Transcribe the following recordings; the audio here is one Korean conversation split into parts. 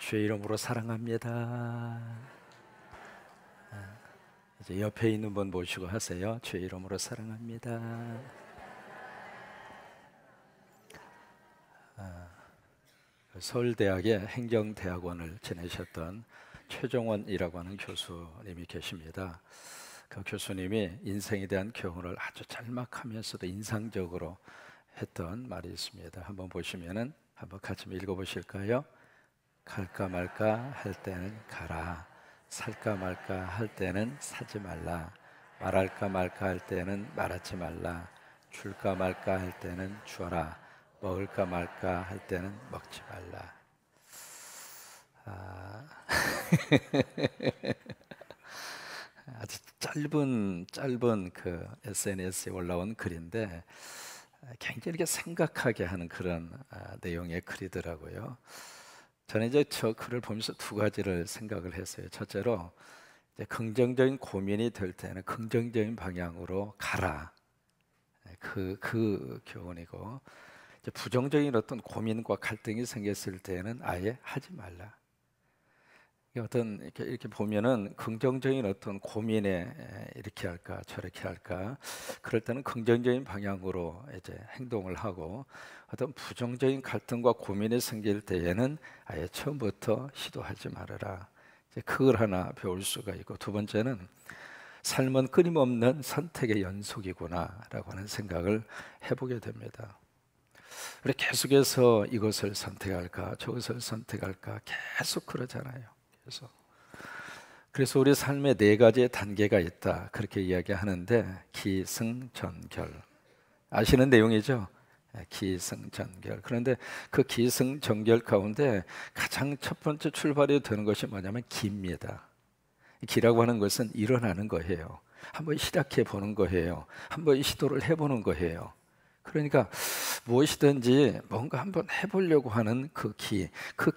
주의 이름으로 사랑합니다. 이제 옆에 있는 분 모시고 하세요. 주의 이름으로 사랑합니다. 서울대학의 행정대학원을 지내셨던 최종원이라고 하는 교수님이 계십니다. 그 교수님이 인생에 대한 교훈을 아주 짤막하면서도 인상적으로 했던 말이 있습니다. 한번 보시면은 한번 같이 읽어보실까요? 갈까 말까 할 때는 가라. 살까 말까 할 때는 사지 말라. 말할까 말까 할 때는 말하지 말라. 줄까 말까 할 때는 주어라. 먹을까 말까 할 때는 먹지 말라. 아주 짧은 그 SNS에 올라온 글인데 굉장히 이렇게 생각하게 하는 그런 내용의 글이더라고요. 저는 이제 저 글을 보면서 두 가지를 생각을 했어요. 첫째로 이제 긍정적인 고민이 될 때는 긍정적인 방향으로 가라. 그 교훈이고, 이제 부정적인 어떤 고민과 갈등이 생겼을 때는 아예 하지 말라. 어떤 이렇게 보면은 긍정적인 어떤 고민에 이렇게 할까 저렇게 할까, 그럴 때는 긍정적인 방향으로 이제 행동을 하고, 어떤 부정적인 갈등과 고민이 생길 때에는 아예 처음부터 시도하지 말아라. 이제 그걸 하나 배울 수가 있고, 두 번째는 삶은 끊임없는 선택의 연속이구나라고 하는 생각을 해보게 됩니다. 우리 계속해서 이것을 선택할까 저것을 선택할까 계속 그러잖아요. 그래서 우리 삶에 네 가지의 단계가 있다, 그렇게 이야기하는데, 기승전결 아시는 내용이죠? 기승전결. 그런데 그 기승전결 가운데 가장 첫 번째 출발이 되는 것이 뭐냐면 기입니다. 기라고 하는 것은 일어나는 거예요. 한번 시작해 보는 거예요. 한번 시도를 해보는 거예요. 그러니까 무엇이든지 뭔가 한번 해보려고 하는 그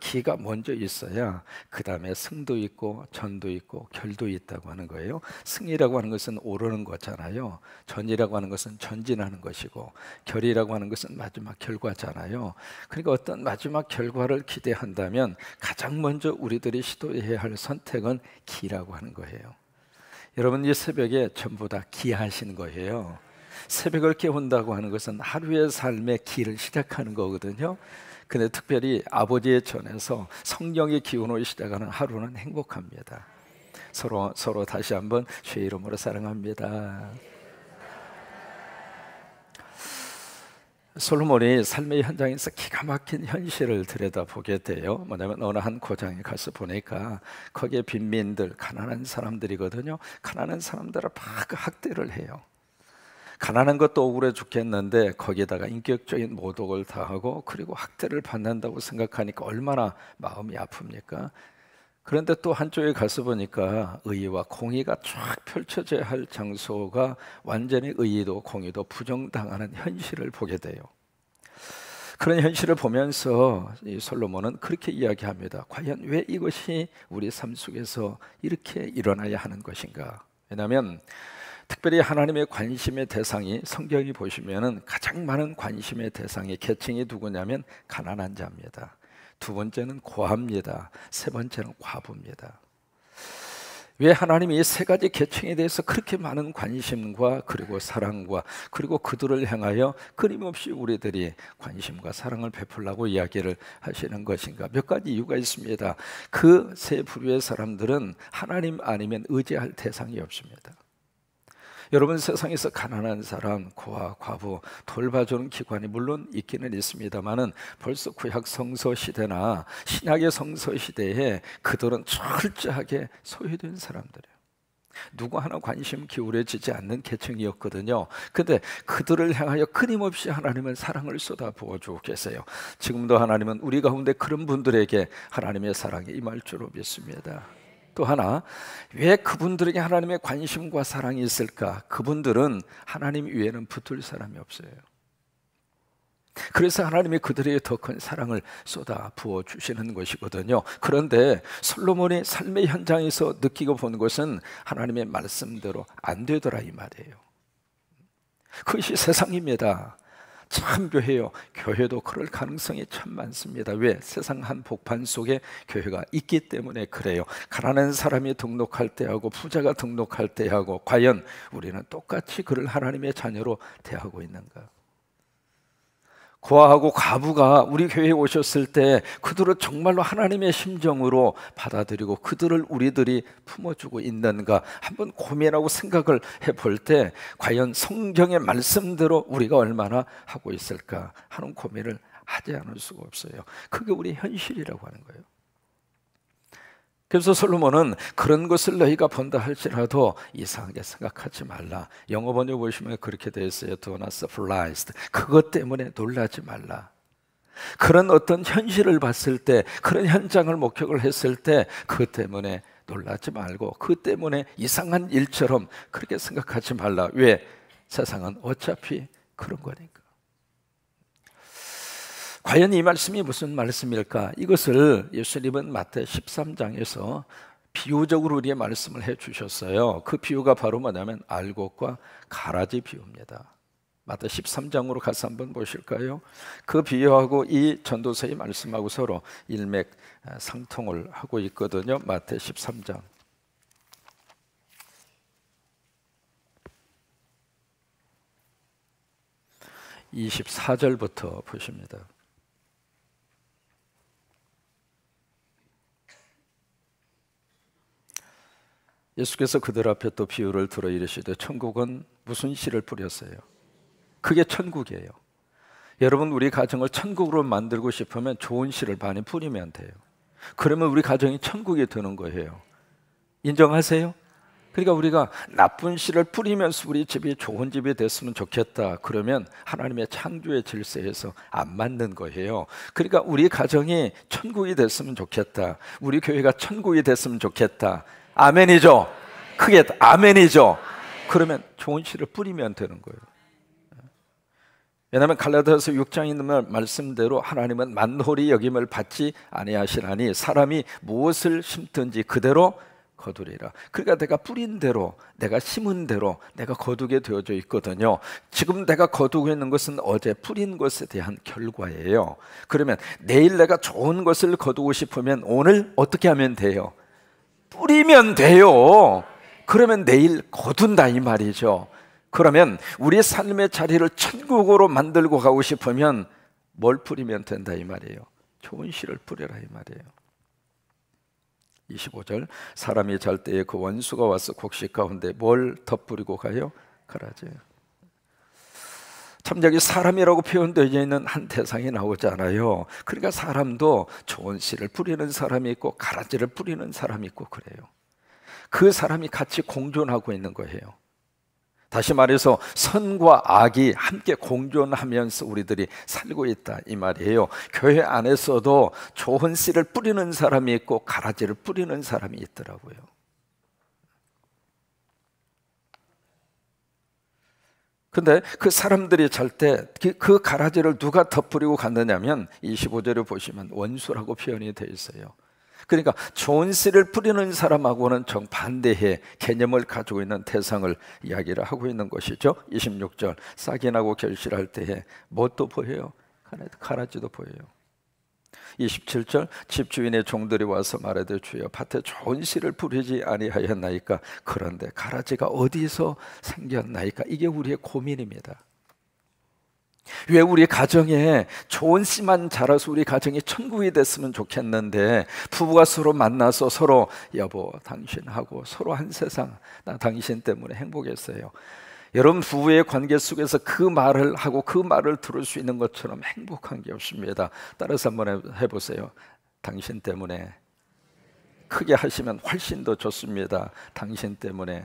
기가 먼저 있어야 그 다음에 승도 있고 전도 있고 결도 있다고 하는 거예요. 승이라고 하는 것은 오르는 거잖아요. 전이라고 하는 것은 전진하는 것이고, 결이라고 하는 것은 마지막 결과잖아요. 그러니까 어떤 마지막 결과를 기대한다면 가장 먼저 우리들이 시도해야 할 선택은 기라고 하는 거예요. 여러분, 이 새벽에 전부 다 기하신 거예요. 새벽을 깨운다고 하는 것은 하루의 삶의 길을 시작하는 거거든요. 근데 특별히 아버지의 전에서 성령의 기운으로 시작하는 하루는 행복합니다. 서로 다시 한번 주의 이름으로 사랑합니다. 솔로몬이 삶의 현장에서 기가 막힌 현실을 들여다보게 돼요. 뭐냐면 어느 한 고장에 가서 보니까 거기에 빈민들, 가난한 사람들이거든요. 가난한 사람들을 막 학대를 해요. 가난한 것도 억울해 죽겠는데 거기에다가 인격적인 모독을 당하고 그리고 학대를 받는다고 생각하니까 얼마나 마음이 아픕니까? 그런데 또 한쪽에 가서 보니까 의의와 공의가 쫙 펼쳐져야 할 장소가 완전히 의의도 공의도 부정당하는 현실을 보게 돼요. 그런 현실을 보면서 이 솔로몬은 그렇게 이야기합니다. 과연 왜 이것이 우리 삶 속에서 이렇게 일어나야 하는 것인가? 왜냐하면 특별히 하나님의 관심의 대상이, 성경이 보시면은 가장 많은 관심의 대상의 계층이 누구냐면 가난한 자입니다. 두 번째는 고아입니다. 세 번째는 과부입니다. 왜 하나님이 이 세 가지 계층에 대해서 그렇게 많은 관심과 그리고 사랑과 그리고 그들을 향하여 끊임없이 우리들이 관심과 사랑을 베풀라고 이야기를 하시는 것인가? 몇 가지 이유가 있습니다. 그 세 부류의 사람들은 하나님 아니면 의지할 대상이 없습니다. 여러분, 세상에서 가난한 사람, 고아, 과부 돌봐주는 기관이 물론 있기는 있습니다만은 벌써 구약 성서 시대나 신약의 성서 시대에 그들은 철저하게 소외된 사람들이에요. 누구 하나 관심 기울여지지 않는 계층이었거든요. 근데 그들을 향하여 끊임없이 하나님은 사랑을 쏟아부어 주고 계세요. 지금도 하나님은 우리 가운데 그런 분들에게 하나님의 사랑이 임할 줄로 믿습니다. 또 하나, 왜 그분들에게 하나님의 관심과 사랑이 있을까? 그분들은 하나님 위에는 붙을 사람이 없어요. 그래서 하나님이 그들에게 더 큰 사랑을 쏟아 부어 주시는 것이거든요. 그런데 솔로몬이 삶의 현장에서 느끼고 본 것은 하나님의 말씀대로 안 되더라 이 말이에요. 그것이 세상입니다. 참교회요. 교회도 그럴 가능성이 참 많습니다. 왜? 세상 한복판 속에 교회가 있기 때문에 그래요. 가난한 사람이 등록할 때하고 부자가 등록할 때하고 과연 우리는 똑같이 그를 하나님의 자녀로 대하고 있는가? 고아하고 과부가 우리 교회에 오셨을 때 그들을 정말로 하나님의 심정으로 받아들이고 그들을 우리들이 품어주고 있는가 한번 고민하고 생각을 해볼 때 과연 성경의 말씀대로 우리가 얼마나 하고 있을까 하는 고민을 하지 않을 수가 없어요. 그게 우리 현실이라고 하는 거예요. 그래서 솔로몬은 그런 것을 너희가 본다 할지라도 이상하게 생각하지 말라. 영어 번역 보시면 그렇게 되어 있어요. Do not surprised. 그것 때문에 놀라지 말라. 그런 어떤 현실을 봤을 때, 그런 현장을 목격을 했을 때 그것 때문에 놀라지 말고 그 때문에 이상한 일처럼 그렇게 생각하지 말라. 왜? 세상은 어차피 그런 거니까. 과연 이 말씀이 무슨 말씀일까? 이것을 예수님은 마태 13장에서 비유적으로 우리의 말씀을 해주셨어요. 그 비유가 바로 뭐냐면 알곡과 가라지 비유입니다. 마태 13장으로 가서 한번 보실까요? 그 비유하고 이 전도서의 말씀하고 서로 일맥상통을 하고 있거든요. 마태 13장 24절부터 보십니다. 예수께서 그들 앞에 또 비유를 들어 이르시되 천국은 무슨 씨를 뿌렸어요? 그게 천국이에요. 여러분 우리 가정을 천국으로 만들고 싶으면 좋은 씨를 많이 뿌리면 돼요. 그러면 우리 가정이 천국이 되는 거예요. 인정하세요? 그러니까 우리가 나쁜 씨를 뿌리면서 우리 집이 좋은 집이 됐으면 좋겠다. 그러면 하나님의 창조의 질서에서 안 맞는 거예요. 그러니까 우리 가정이 천국이 됐으면 좋겠다. 우리 교회가 천국이 됐으면 좋겠다. 아멘이죠? 크게 아멘이죠? 그러면 좋은 씨를 뿌리면 되는 거예요. 왜냐하면 갈라디아서 6장에 있는 말씀대로 하나님은 만홀히 여김을 받지 아니하시나니 사람이 무엇을 심든지 그대로 거두리라. 그러니까 내가 뿌린 대로, 내가 심은 대로 내가 거두게 되어져 있거든요. 지금 내가 거두고 있는 것은 어제 뿌린 것에 대한 결과예요. 그러면 내일 내가 좋은 것을 거두고 싶으면 오늘 어떻게 하면 돼요? 뿌리면 돼요. 그러면 내일 거둔다 이 말이죠. 그러면 우리 삶의 자리를 천국으로 만들고 가고 싶으면 뭘 뿌리면 된다 이 말이에요. 좋은 씨를 뿌려라 이 말이에요. 25절 사람이 잘 때에 그 원수가 와서 곡식 가운데 뭘 덧뿌리고 가요? 가라지예요. 참 여기 사람이라고 표현되어 있는 한 대상이 나오잖아요. 그러니까 사람도 좋은 씨를 뿌리는 사람이 있고 가라지를 뿌리는 사람이 있고 그래요. 그 사람이 같이 공존하고 있는 거예요. 다시 말해서 선과 악이 함께 공존하면서 우리들이 살고 있다 이 말이에요. 교회 안에서도 좋은 씨를 뿌리는 사람이 있고 가라지를 뿌리는 사람이 있더라고요. 근데 그 사람들이 잘 때 그 가라지를 누가 덧뿌리고 갔느냐면 25절에 보시면 원수라고 표현이 되어 있어요. 그러니까 좋은 씨를 뿌리는 사람하고는 정반대의 개념을 가지고 있는 대상을 이야기를 하고 있는 것이죠. 26절 싹이 나고 결실할 때에 뭣도 보여요? 가라지도 보여요. 27절 집주인의 종들이 와서 말하되 주여 밭에 좋은 씨를 뿌리지 아니하였나이까? 그런데 가라지가 어디서 생겼나이까? 이게 우리의 고민입니다. 왜 우리 가정에 좋은 씨만 자라서 우리 가정이 천국이 됐으면 좋겠는데 부부가 서로 만나서 서로 여보 당신하고 서로 한 세상 나 당신 때문에 행복했어요. 여러분 부부의 관계 속에서 그 말을 하고 그 말을 들을 수 있는 것처럼 행복한 게 없습니다. 따라서 한번 해보세요. 당신 때문에 크게 하시면 훨씬 더 좋습니다. 당신 때문에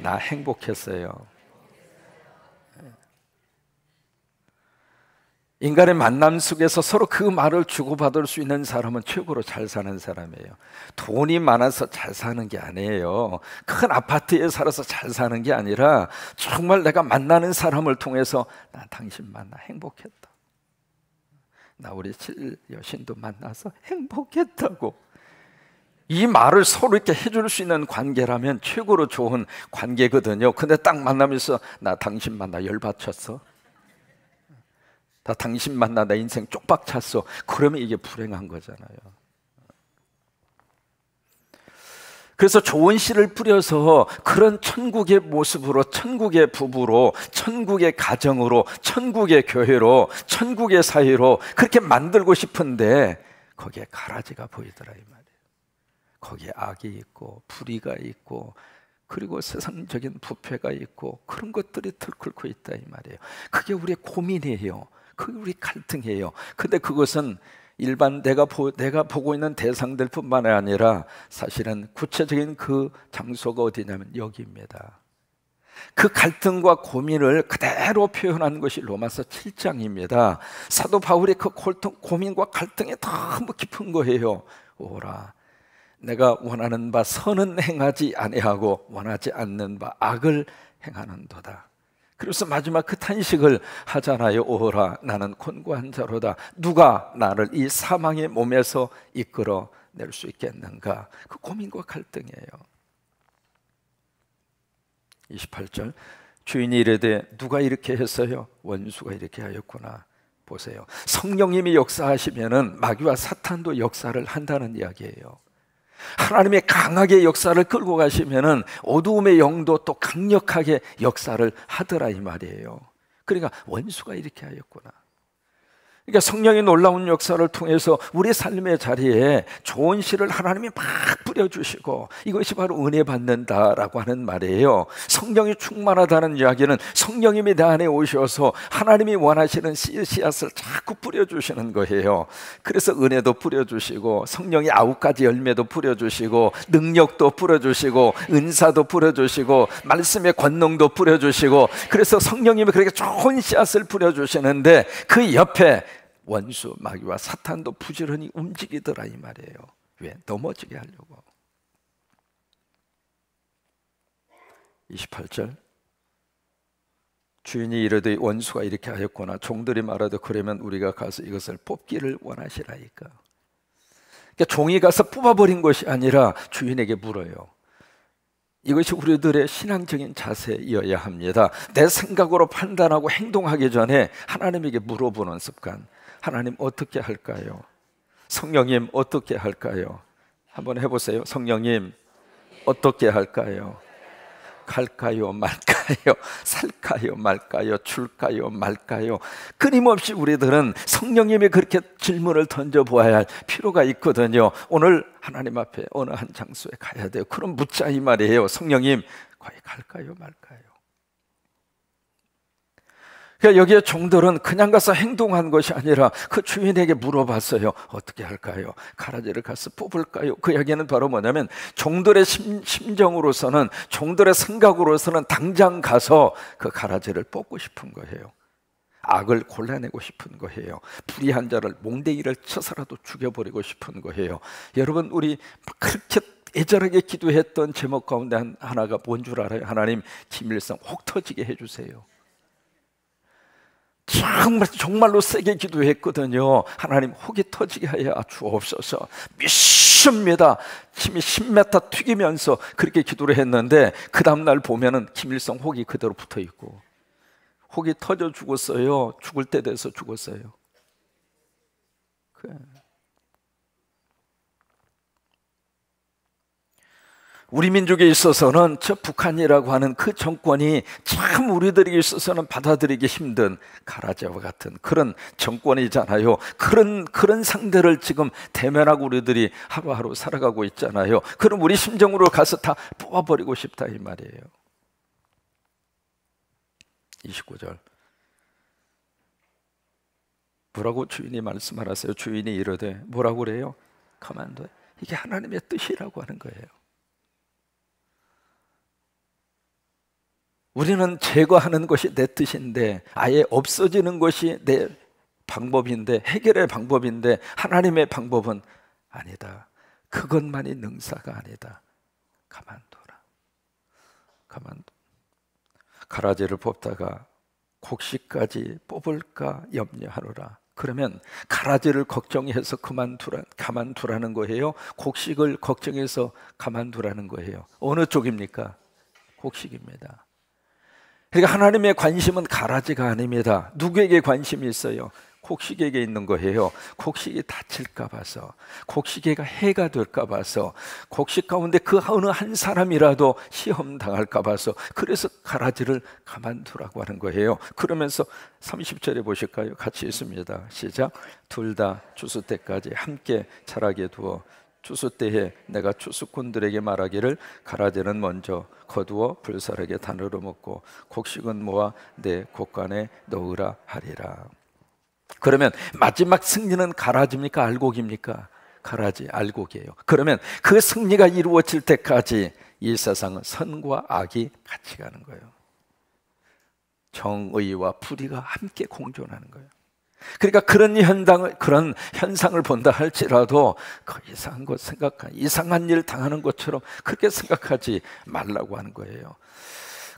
나 행복했어요. 인간의 만남 속에서 서로 그 말을 주고받을 수 있는 사람은 최고로 잘 사는 사람이에요. 돈이 많아서 잘 사는 게 아니에요. 큰 아파트에 살아서 잘 사는 게 아니라 정말 내가 만나는 사람을 통해서 나 당신 만나 행복했다. 나 우리 여신도 만나서 행복했다고. 이 말을 서로 이렇게 해줄 수 있는 관계라면 최고로 좋은 관계거든요. 근데 딱 만나면서 나 당신 만나 열받쳤어. 당신 만나 내 인생 쪽박 찼어. 그러면 이게 불행한 거잖아요. 그래서 좋은 씨를 뿌려서 그런 천국의 모습으로, 천국의 부부로, 천국의 가정으로, 천국의 교회로, 천국의 사회로 그렇게 만들고 싶은데 거기에 가라지가 보이더라 이 말이에요. 거기에 악이 있고 불의가 있고 그리고 세상적인 부패가 있고 그런 것들이 들끓고 있다 이 말이에요. 그게 우리의 고민이에요. 그게 우리 갈등이에요. 근데 그것은 일반 내가 보고 있는 대상들뿐만 아니라 사실은 구체적인 그 장소가 어디냐면 여기입니다. 그 갈등과 고민을 그대로 표현한 것이 로마서 7장입니다. 사도 바울의 그 고민과 갈등이 너무 깊은 거예요. 오라, 내가 원하는 바 선은 행하지 아니하고 원하지 않는 바 악을 행하는도다. 그래서 마지막 그 탄식을 하잖아요. 오라, 나는 곤고한 자로다. 누가 나를 이 사망의 몸에서 이끌어 낼 수 있겠는가? 그 고민과 갈등이에요. 28절, 주인이 이르되 누가 이렇게 했어요? 원수가 이렇게 하였구나. 보세요. 성령님이 역사하시면은 마귀와 사탄도 역사를 한다는 이야기예요. 하나님의 강하게 역사를 끌고 가시면은 어두움의 영도 또 강력하게 역사를 하더라 이 말이에요. 그러니까 원수가 이렇게 하였구나. 그러니까 성령의 놀라운 역사를 통해서 우리 삶의 자리에 좋은 씨를 하나님이 막 뿌려주시고 이것이 바로 은혜 받는다라고 하는 말이에요. 성령이 충만하다는 이야기는 성령님이 내 안에 오셔서 하나님이 원하시는 씨앗을 자꾸 뿌려주시는 거예요. 그래서 은혜도 뿌려주시고 성령이 9가지 열매도 뿌려주시고 능력도 뿌려주시고 은사도 뿌려주시고 말씀의 권능도 뿌려주시고 그래서 성령님이 그렇게 좋은 씨앗을 뿌려주시는데 그 옆에 원수 마귀와 사탄도 부지런히 움직이더라 이 말이에요. 왜? 넘어지게 하려고. 28절, 주인이 이르되 원수가 이렇게 하였구나. 종들이 말하되 그러면 우리가 가서 이것을 뽑기를 원하시라이까. 그러니까 종이 가서 뽑아버린 것이 아니라 주인에게 물어요. 이것이 우리들의 신앙적인 자세여야 합니다. 내 생각으로 판단하고 행동하기 전에 하나님에게 물어보는 습관. 하나님 어떻게 할까요? 성령님 어떻게 할까요? 한번 해보세요. 성령님 어떻게 할까요? 갈까요 말까요? 살까요 말까요? 줄까요 말까요? 끊임없이 우리들은 성령님이 그렇게 질문을 던져보아야 할 필요가 있거든요. 오늘 하나님 앞에 어느 한 장소에 가야 돼요. 그럼 묻자 이 말이에요. 성령님 과연 갈까요 말까요? 그러니까 여기에 종들은 그냥 가서 행동한 것이 아니라 그 주인에게 물어봤어요. 어떻게 할까요? 가라지를 가서 뽑을까요? 그 이야기는 바로 뭐냐면 종들의 심정으로서는, 종들의 생각으로서는 당장 가서 그 가라지를 뽑고 싶은 거예요. 악을 골라내고 싶은 거예요. 불의한 자를 몽댕이를 쳐서라도 죽여버리고 싶은 거예요. 여러분, 우리 그렇게 애절하게 기도했던 제목 가운데 하나가 뭔 줄 알아요? 하나님, 김일성 혹 터지게 해주세요. 정말로 세게 기도했거든요. 하나님 혹이 터지게 하여 주옵소서. 믿습니다. 힘이 10m 튀기면서 그렇게 기도를 했는데 그 다음날 보면은 김일성 혹이 그대로 붙어있고 혹이 터져 죽었어요. 죽을 때 돼서 죽었어요. 우리 민족에 있어서는 저 북한이라고 하는 그 정권이 참 우리들에게 있어서는 받아들이기 힘든 가라지와 같은 그런 정권이잖아요. 그런 상대를 지금 대면하고 우리들이 하루하루 살아가고 있잖아요. 그럼 우리 심정으로 가서 다 뽑아버리고 싶다 이 말이에요. 29절, 뭐라고 주인이 말씀하세요? 주인이 이르되 뭐라고 그래요? 가만둬. 이게 하나님의 뜻이라고 하는 거예요. 우리는 제거하는 것이 내 뜻인데, 아예 없어지는 것이 내 방법인데, 해결의 방법인데 하나님의 방법은 아니다. 그것만이 능사가 아니다. 가만둬라. 가만둬. 가라지를 뽑다가 곡식까지 뽑을까 염려하노라. 그러면 가라지를 걱정해서 가만두라는 거예요? 곡식을 걱정해서 가만두라는 거예요? 어느 쪽입니까? 곡식입니다. 그러니까 하나님의 관심은 가라지가 아닙니다. 누구에게 관심이 있어요? 곡식에게 있는 거예요. 곡식이 다칠까 봐서, 곡식에가 해가 될까 봐서, 곡식 가운데 그 어느 한 사람이라도 시험 당할까 봐서, 그래서 가라지를 가만두라고 하는 거예요. 그러면서 30절에 보실까요? 같이 있습니다. 시작. 둘 다 추수 때까지 함께 자라게 두어 추수 때에 내가 추수꾼들에게 말하기를 가라지는 먼저 거두어 불사르게 단으로 먹고 곡식은 모아 내 곡간에 넣으라 하리라. 그러면 마지막 승리는 가라지입니까? 알곡입니까? 가라지, 알곡이에요. 그러면 그 승리가 이루어질 때까지 이 세상은 선과 악이 같이 가는 거예요. 정의와 불의가 함께 공존하는 거예요. 그러니까 그런 현상을 본다 할지라도 그 이상한 것 이상한 일 당하는 것처럼 그렇게 생각하지 말라고 하는 거예요.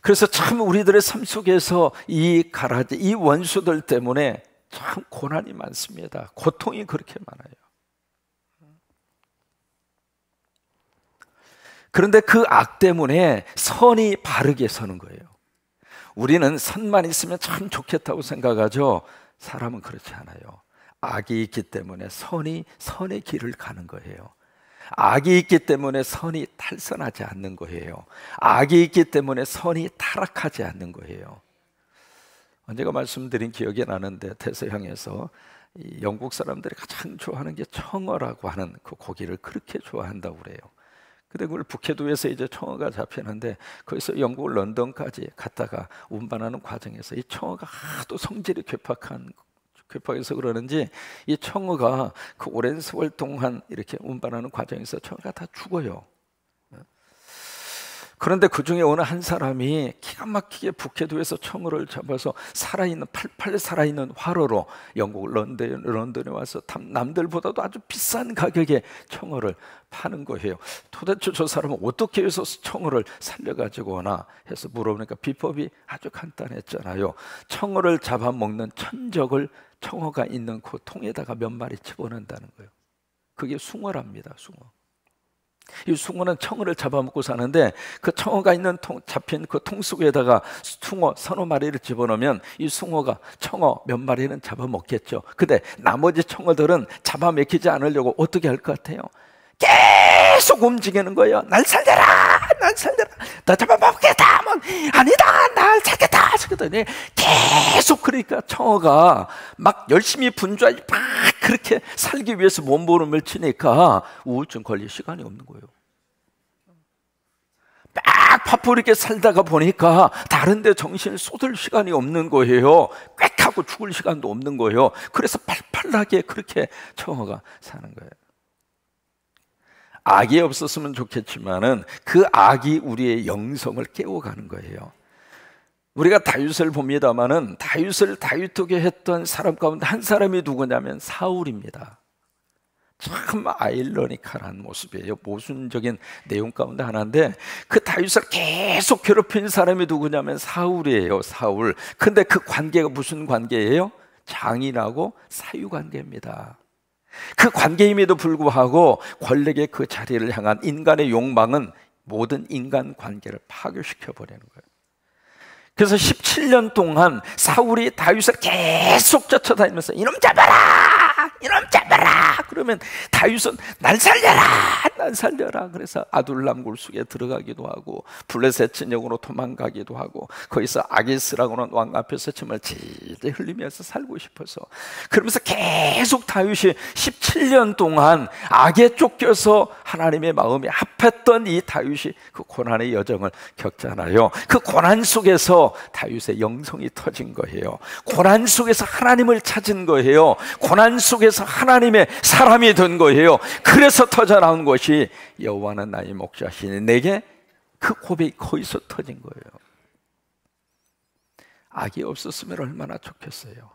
그래서 참 우리들의 삶 속에서 이 가라지, 이 원수들 때문에 참 고난이 많습니다. 고통이 그렇게 많아요. 그런데 그 악 때문에 선이 바르게 서는 거예요. 우리는 선만 있으면 참 좋겠다고 생각하죠. 사람은 그렇지 않아요. 악이 있기 때문에 선의 길을 가는 거예요. 악이 있기 때문에 선이 탈선하지 않는 거예요. 악이 있기 때문에 선이 타락하지 않는 거예요. 언제가 말씀드린 기억이 나는데 태서향에서 영국 사람들이 가장 좋아하는 게 청어라고 하는 그 고기를 그렇게 좋아한다고 그래요. 근데 그걸 북해도에서 이제 청어가 잡히는데 거기서 영국 런던까지 갔다가 운반하는 과정에서 이 청어가 하도 성질이 괴팍해서 그러는지 이 청어가 그 오랜 세월 동안 이렇게 운반하는 과정에서 청어가 다 죽어요. 그런데 그 중에 어느 한 사람이 기가 막히게 북해도에서 청어를 잡아서 팔팔 살아있는 화로로 영국 런던에 와서 남들보다도 아주 비싼 가격에 청어를 파는 거예요. 도대체 저 사람은 어떻게 해서 청어를 살려가지고 오나 해서 물어보니까 비법이 아주 간단했잖아요. 청어를 잡아먹는 천적을 청어가 있는 그 통에다가 몇 마리 집어넣는다는 거예요. 그게 숭어랍니다. 숭어. 이 숭어는 청어를 잡아먹고 사는데 그 청어가 있는 잡힌 그 통 속에다가 숭어 서너 마리를 집어넣으면 이 숭어가 청어 몇 마리는 잡아먹겠죠. 근데 나머지 청어들은 잡아먹히지 않으려고 어떻게 할 것 같아요? 계속 움직이는 거예요. 날 살려라, 날 살려라, 나 잡아먹겠다, 아니다, 날 살겠다, 계속. 그러니까 청어가 막 열심히 분주하게 막 그렇게 살기 위해서 몸부림을 치니까 우울증 걸릴 시간이 없는 거예요. 막 바쁘게 살다가 보니까 다른 데 정신을 쏟을 시간이 없는 거예요. 꽥 하고 죽을 시간도 없는 거예요. 그래서 팔팔하게 그렇게 청어가 사는 거예요. 악이 없었으면 좋겠지만은 그 악이 우리의 영성을 깨워가는 거예요. 우리가 다윗을 봅니다마는 다윗을 다윗되게 했던 사람 가운데 한 사람이 누구냐면 사울입니다. 참 아이러니컬한 모습이에요. 모순적인 내용 가운데 하나인데 그 다윗을 계속 괴롭힌 사람이 누구냐면 사울이에요. 사울. 근데 그 관계가 무슨 관계예요? 장인하고 사유 관계입니다. 그 관계임에도 불구하고 권력의 그 자리를 향한 인간의 욕망은 모든 인간 관계를 파괴시켜 버리는 거예요. 그래서 17년 동안 사울이 다윗을 계속 쫓아다니면서 이놈 잡아라, 이놈 잡아라. 그러면 다윗은 날 살려라, 날 살려라. 그래서 아둘람 굴속에 들어가기도 하고 블레셋 진영으로 도망가기도 하고 거기서 아기스라고 하는 왕 앞에서 침을 질질 흘리면서 살고 싶어서 그러면서 계속 다윗이 17년 동안 악에 쫓겨서 하나님의 마음이 합했던 이 다윗이 그 고난의 여정을 겪잖아요. 그 고난 속에서 다윗의 영성이 터진 거예요. 고난 속에서 하나님을 찾은 거예요. 고난 속에서 하나님의 사람이 된 거예요. 그래서 터져나온 것이 여호와는 나의 목자시니 내게 그 고백이 거기서 터진 거예요. 악이 없었으면 얼마나 좋겠어요.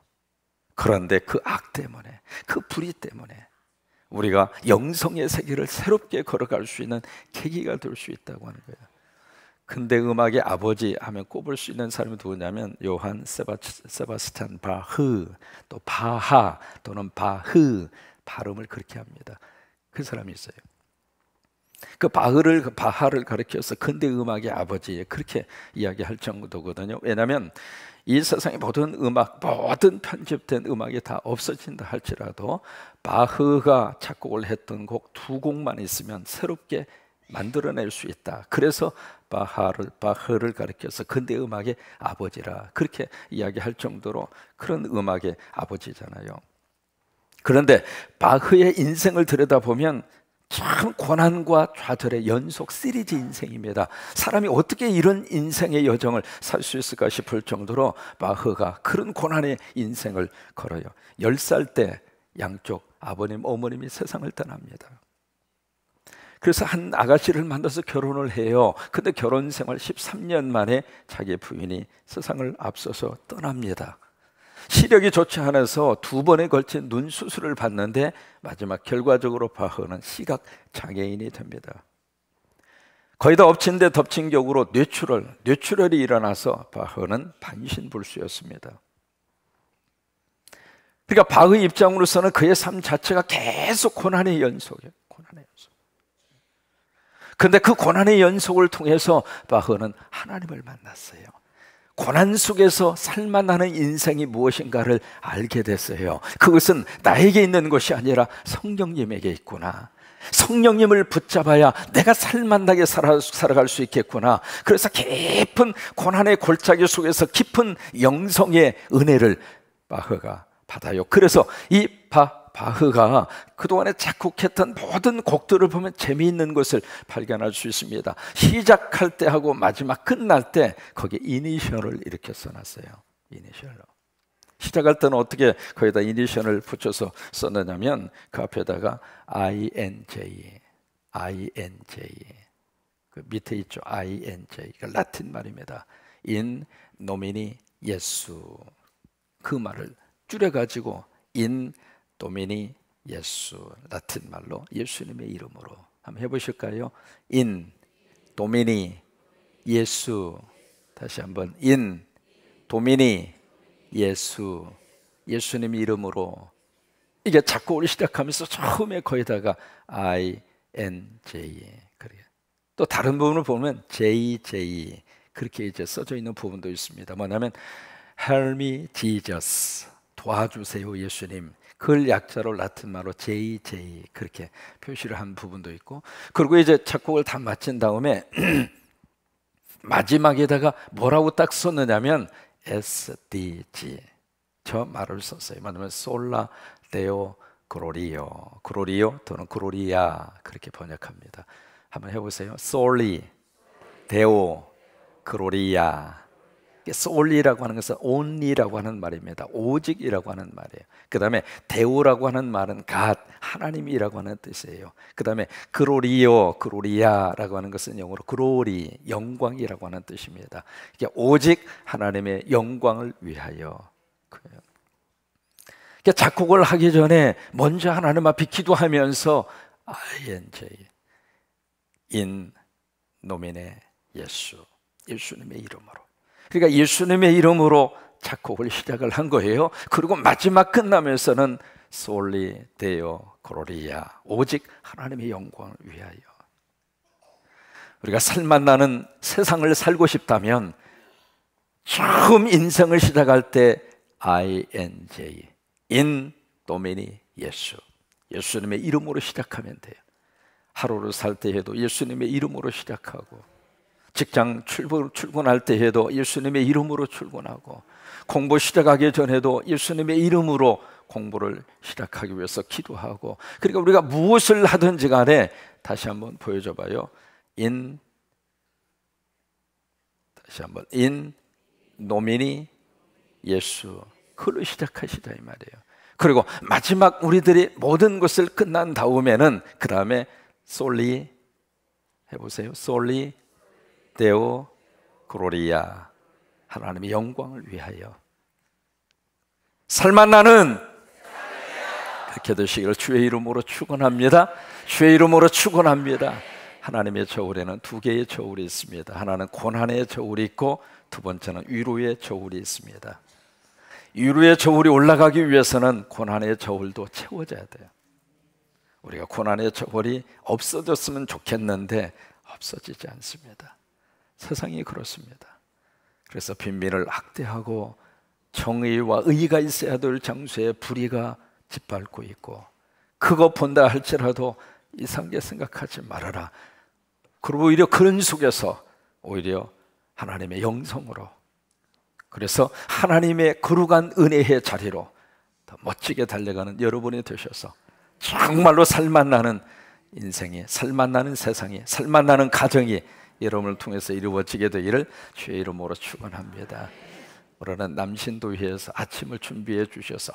그런데 그 악 때문에, 그 불의 때문에 우리가 영성의 세계를 새롭게 걸어갈 수 있는 계기가 될 수 있다고 하는 거예요. 근대 음악의 아버지 하면 꼽을 수 있는 사람이 누구냐면 요한 세바스찬 바흐, 또 바하 또는 바흐 발음을 그렇게 합니다. 그 사람이 있어요. 그 바하를 가리켜서 근대 음악의 아버지 그렇게 이야기할 정도거든요. 왜냐하면 이 세상의 모든 음악, 모든 편집된 음악이 다 없어진다 할지라도 바흐가 작곡을 했던 곡 두 곡만 있으면 새롭게 만들어낼 수 있다. 그래서 바흐를 가리켜서 근대 음악의 아버지라 그렇게 이야기할 정도로 그런 음악의 아버지잖아요. 그런데 바흐의 인생을 들여다보면 참 고난과 좌절의 연속 시리즈 인생입니다. 사람이 어떻게 이런 인생의 여정을 살 수 있을까 싶을 정도로 바흐가 그런 고난의 인생을 걸어요. 10살 때 양쪽 아버님, 어머님이 세상을 떠납니다. 그래서 한 아가씨를 만나서 결혼을 해요. 근데 결혼 생활 13년 만에 자기 부인이 세상을 앞서서 떠납니다. 시력이 좋지 않아서 2번에 걸친 눈 수술을 받는데 마지막 결과적으로 바흐는 시각 장애인이 됩니다. 거의 다 엎친 데 덮친 격으로 뇌출혈이 일어나서 바흐는 반신불수였습니다. 그러니까 바흐 입장으로서는 그의 삶 자체가 계속 고난의 연속이에요. 고난의 연속. 근데 그 고난의 연속을 통해서 바흐는 하나님을 만났어요. 고난 속에서 살만하는 인생이 무엇인가를 알게 됐어요. 그것은 나에게 있는 것이 아니라 성령님에게 있구나. 성령님을 붙잡아야 내가 살만하게 살아갈 수 있겠구나. 그래서 깊은 고난의 골짜기 속에서 깊은 영성의 은혜를 바흐가 받아요. 그래서 이 바흐가 그동안에 작곡했던 모든 곡들을 보면 재미있는 것을 발견할 수 있습니다. 시작할 때 하고 마지막 끝날 때 거기에 이니셜을 이렇게 써놨어요. 이니셜로. 시작할 때는 어떻게 거기다 이니셜을 붙여서 썼느냐면 그 앞에다가 INJ 그 밑에 있죠. INJ 그 라틴 말입니다. In nomine 예수. 그 말을 줄여가지고 in 도미니 예수, 라틴 말로 예수님의 이름으로 한번 해보실까요? in 도미니 예수. 다시 한번 in 도미니 예수, 예수님의 이름으로. 이게 작곡을 시작하면서 처음에 거기다가 INJ. 또 다른 부분을 보면 JJ 그렇게 이제 써져 있는 부분도 있습니다. 뭐냐면 Help me Jesus, 도와주세요 예수님. 그걸 약자로 라틴 말로 JJ 그렇게 표시를 한 부분도 있고, 그리고 이제 작곡을 다 마친 다음에 마지막에다가 뭐라고 딱 썼느냐면 SDG 저 말을 썼어요. 뭐냐면 솔라 데오 그로리오 또는 그로리아 그렇게 번역합니다. 한번 해보세요. 솔리 데오 그로리아. 솔리라고 하는 것은 only라고 하는 말입니다. 오직이라고 하는 말이에요. 그 다음에 데오라고 하는 말은 God, 하나님이라고 하는 뜻이에요. 그 다음에 그로리아라고 하는 것은 영어로 glory, 영광이라고 하는 뜻입니다. 이게 오직 하나님의 영광을 위하여. 작곡을 하기 전에 먼저 하나님 앞에 기도하면서 INJ, in nomine 예수, 예수님의 이름으로. 그러니까 예수님의 이름으로 작곡을 시작을 한 거예요. 그리고 마지막 끝나면서는 솔리 데오 그로리아, 오직 하나님의 영광을 위하여. 우리가 살맛나는 세상을 살고 싶다면 처음 인생을 시작할 때 INJ, in 도미니 예수, 예수님의 이름으로 시작하면 돼요. 하루를 살 때 해도 예수님의 이름으로 시작하고, 직장 출근할 때 해도 예수님의 이름으로 출근하고, 공부 시작하기 전에도 예수님의 이름으로 공부를 시작하기 위해서 기도하고. 그러니까 우리가 무엇을 하든지 간에 다시 한번 보여줘 봐요. 다시 한번 in nomine 예수, 그걸로 시작하시다 이 말이에요. 그리고 마지막 우리들이 모든 것을 끝난 다음에는 그 다음에 솔리 해보세요. 솔리 데오 그로리아, 하나님의 영광을 위하여. 살맛나는 그렇게 되시기를 주의 이름으로 축원합니다. 주의 이름으로 축원합니다. 하나님의 저울에는 두 개의 저울이 있습니다. 하나는 고난의 저울이 있고, 두 번째는 위로의 저울이 있습니다. 위로의 저울이 올라가기 위해서는 고난의 저울도 채워져야 돼요. 우리가 고난의 처벌이 없어졌으면 좋겠는데 없어지지 않습니다. 세상이 그렇습니다. 그래서 빈민을 학대하고 정의와 의가 있어야 될 장소에 불의가 짓밟고 있고, 그거 본다 할지라도 이상하게 생각하지 말아라. 그리고 오히려 그런 속에서 오히려 하나님의 영성으로, 그래서 하나님의 거룩한 은혜의 자리로 더 멋지게 달려가는 여러분이 되셔서 정말로 살맛나는 인생이, 살맛나는 세상이, 살맛나는 가정이 여러분을 통해서 이루어지게 되기를 주의 이름으로 축원합니다. 오늘은 남신도회에서 아침을 준비해 주셔서